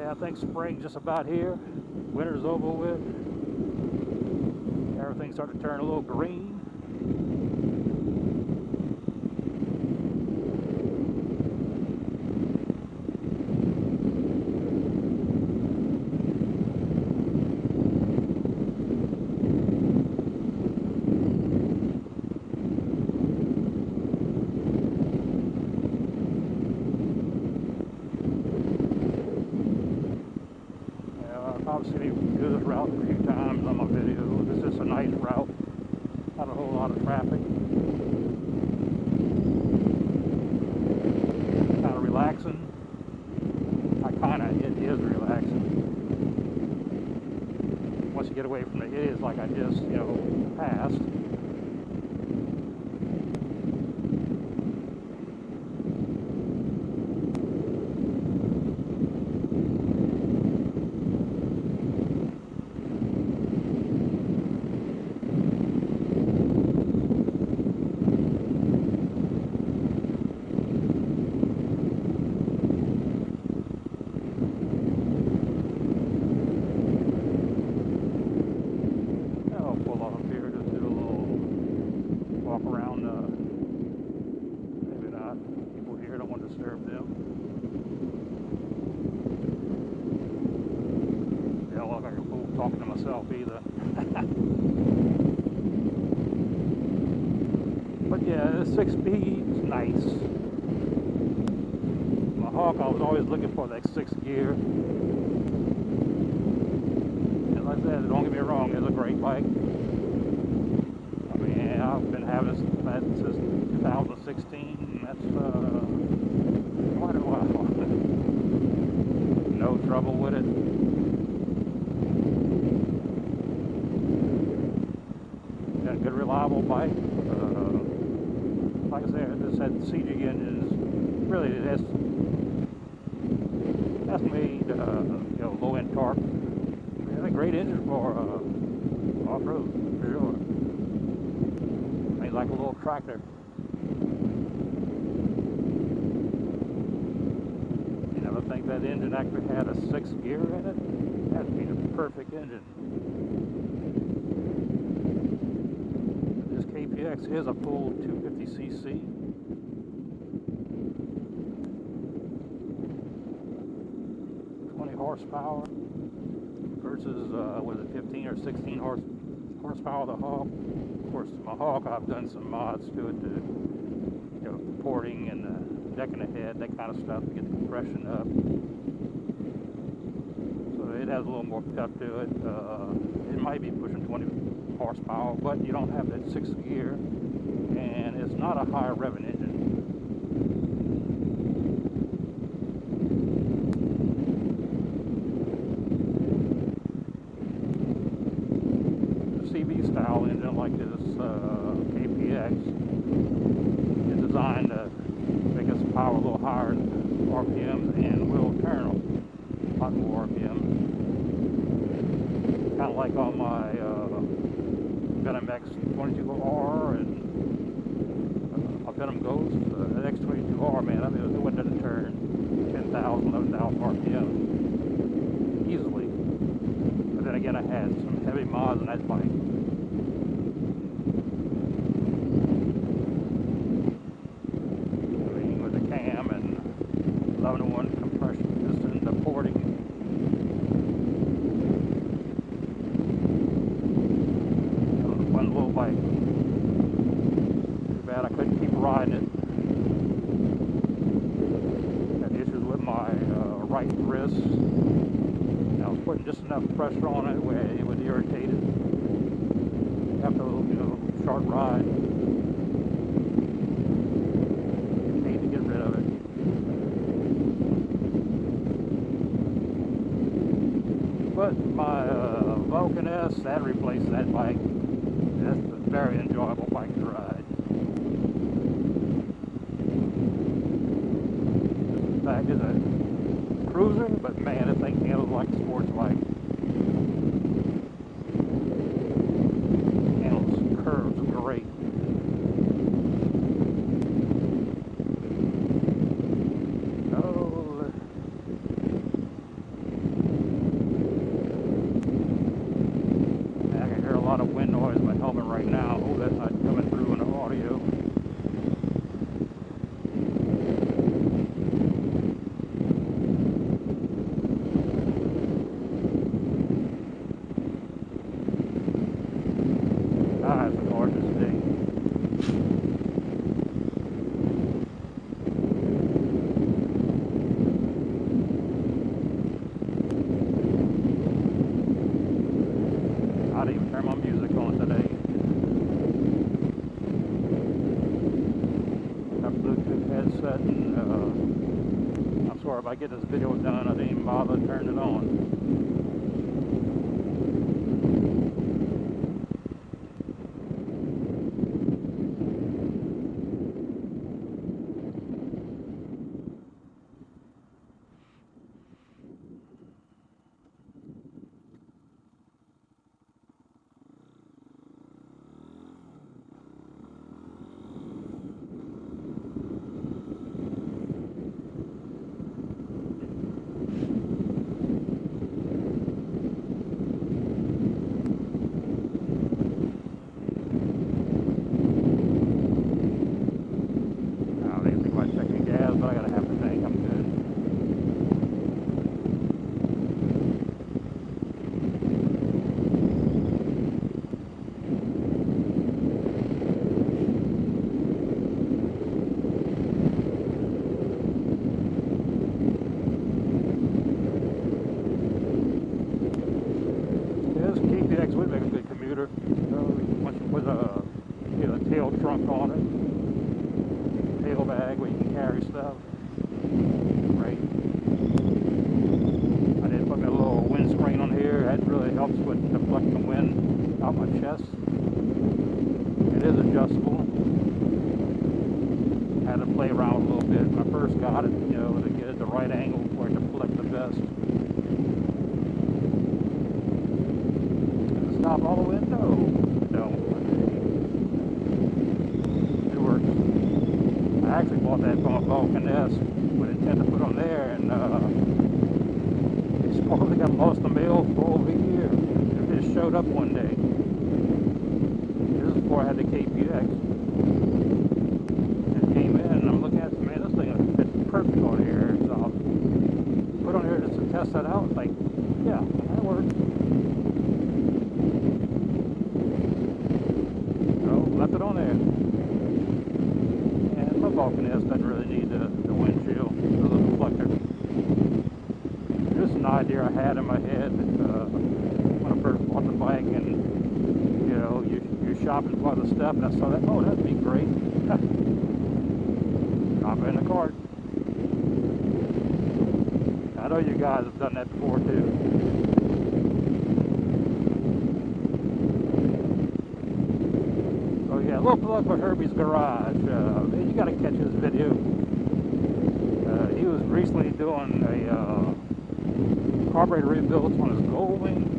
Yeah, I think spring's just about here. Winter's over with. Everything's starting to turn a little green. Obviously, we do this route a few times on my video. This is a nice route, not a whole lot of traffic. Kind of relaxing. It is relaxing. Once you get away from the is like I just, passed. Talking to myself either. But yeah, the 6 speed's nice. My Hawk, I was always looking for that 6th gear. And like I said, don't get me wrong, it's a great bike. I mean, I've been having that since 2016. That's quite a while. No trouble with it. Good reliable bike. Like I said, this had CG engines. Really, that's made low end torque. It's a great engine for off-road for sure. I mean, like a little tractor. You never think that engine actually had a 6th gear in it? That'd be the perfect engine. KPX is a full 250cc. 20 horsepower versus was it 15 or 16 horsepower the Hawk. Of course, my Hawk, I've done some mods to it, to porting and decking ahead, that kind of stuff to get the compression up. So it has a little more pep to it. It might be pushing 20 horsepower, but you don't have that 6th gear, and it's not a high revving engine. The CV style engine like this KPX is designed to make its power a little higher in RPMs and will turn a lot more RPMs. Kind of like on my Venom X22R and my Venom Ghost. The X22R, man, I mean, it went to turn 10,000, 11,000 RPM easily. But then again, I had some heavy mods on that bike. I mean, with the cam and 11-to-1 compression piston, the porting. Bike. Too bad I couldn't keep riding it. Had issues with my right wrist. And I was putting just enough pressure on it where it would irritate it after a little, short ride. Need to get rid of it. But my Vulcan S, that replaced that bike. That's a very enjoyable bike to ride. In fact, it's a cruiser, but man, it thing handles like a sports bike. Handles curves great. I get this video done, I didn't even bother to turn it on. KPX would make a good commuter. Once you put a tail trunk on it, tail bag where you can carry stuff. Great. I did put my little windscreen on here. That really helps with deflecting wind out my chest. It is adjustable. Had to play around a little bit when I first got it, to get it the right angle for it to deflect the best. Stop all the way? No. It works. I actually bought that from a Vulcan S with intent to put on there, and it supposedly got lost in the mail for over a year. It just showed up one day. This is before I had the KPX. It came in, and I'm looking at it, man, this thing fits perfect on here. So I'll put on here just to test that out. It's like, yeah, that works. Left it on there. And my Vulcan S doesn't really need the windshield, the little deflector. Just an idea I had in my head when I first bought the bike, and you're shopping for the stuff, and I saw that, oh, that'd be great. Drop it in the cart. I know you guys have done that before too. Yeah, a little plug for Herbie's Garage. You got to catch his video. He was recently doing a carburetor rebuild on his Goldwing.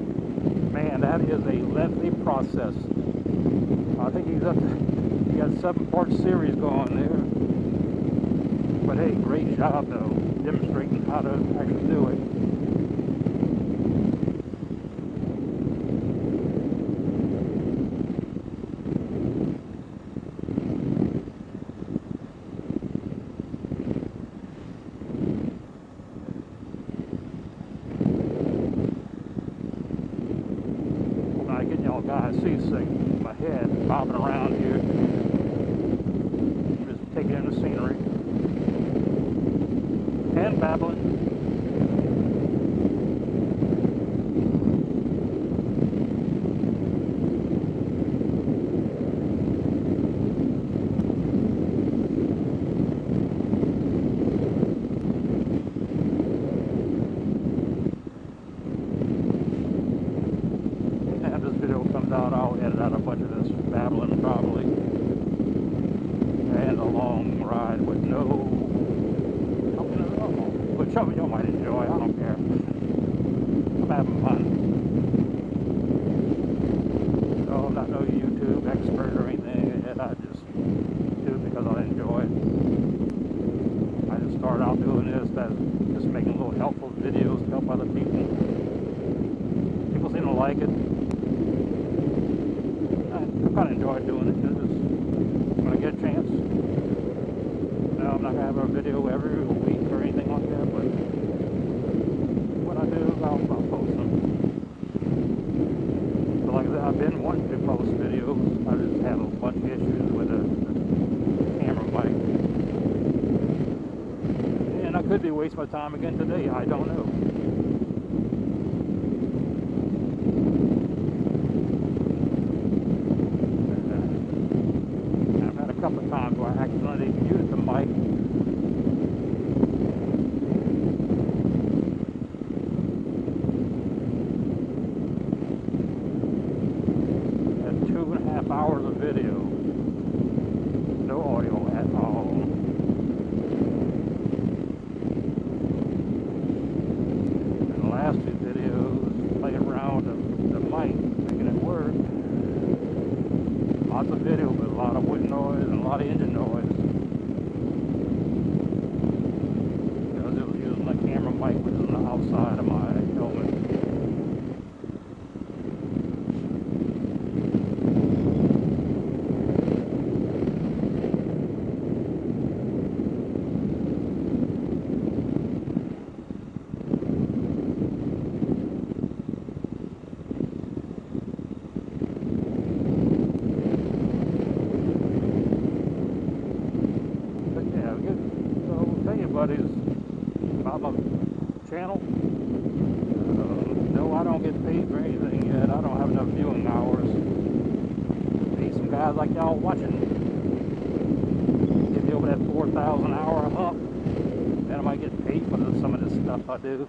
Man, that is a lengthy process. I think he got a 7-part series going there. But hey, great job though, demonstrating how to actually do it. Guys, seasick, my head bobbing around here, just taking in the scenery and babbling. I'll edit out a bunch of this babbling probably, and a long ride with which some of y'all might enjoy. I don't care. I'm having fun. So I'm not no YouTube expert or anything. I just do it because I enjoy it. I just started out doing this, just making little helpful videos to help other people. People seem to like it. I kind of enjoy doing it because when I get a chance. I'm not going to have a video every week or anything like that, but when I do, I'll post them. But like I said, I've been wanting to post videos. I just have a bunch of issues with the camera mic. And I could be wasting my time again today. I don't know. A couple of times where I accidentally muted the mic channel. No, I don't get paid for anything yet. I don't have enough viewing hours. Need some guys like y'all watching. Get me over that 4,000 hour hump. Then I might get paid for some of this stuff I do.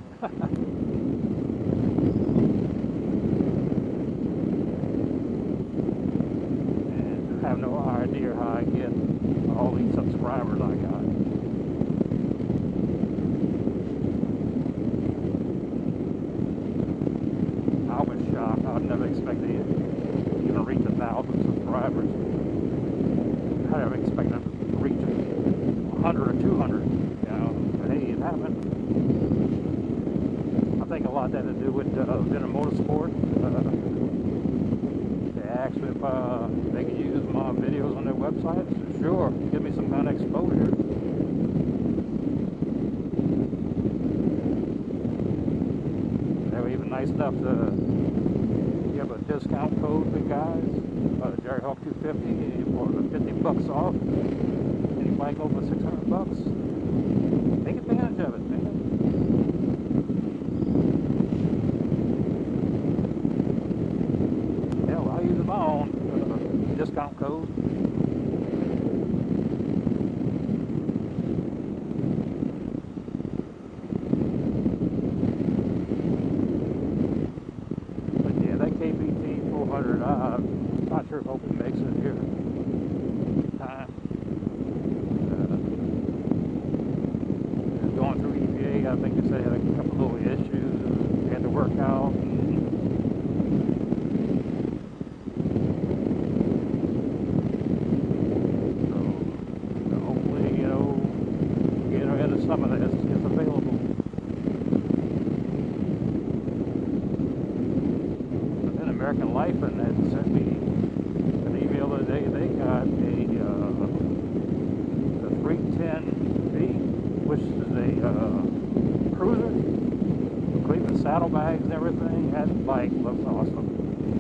And I have no idea how I get all these subscribers I got. I was shocked. I never expected it even reach 1,000 subscribers. I never expected to reach 100 or 200. You know, but hey, it happened. I think a lot that had to do with Winter Motorsport. They asked me if they could use my videos on their website. Sure, give me some kind of exposure. They were even nice enough to give a discount code for guys. Jerry Hawk 250 for the $50 off. Anybody go for $600? Take advantage of it, man. Hell, I'll use my own discount code. But yeah, that KPT 400, I'm not sure if Open makes it here. Going through EPA, I think they said had a couple little issues they had to work out. So hopefully, you know, get into some of this is available. But then American Lifan had sent me an email the other day. They got a 310B, which is a cruiser, complete with saddlebags and everything. That bike looks awesome.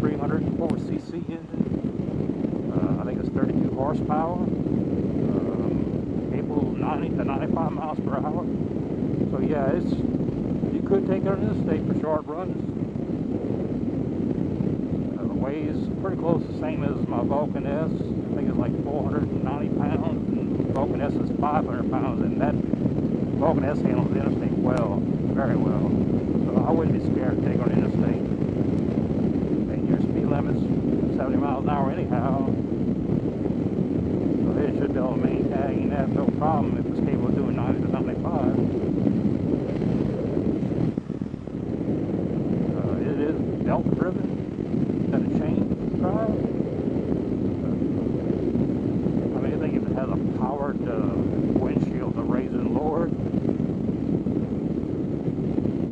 304cc engine. I think it's 32 horsepower. Capable of 90 to 95 miles per hour. So yeah, you could take it on interstate for short runs. Weighs pretty close the same as my Vulcan S. I think it's like 490 pounds. And Vulcan S is 500 pounds, and that Vulcan S handles the interstate well, very well. So I wouldn't be scared to take on interstate. And your speed limit's 70 miles an hour anyhow.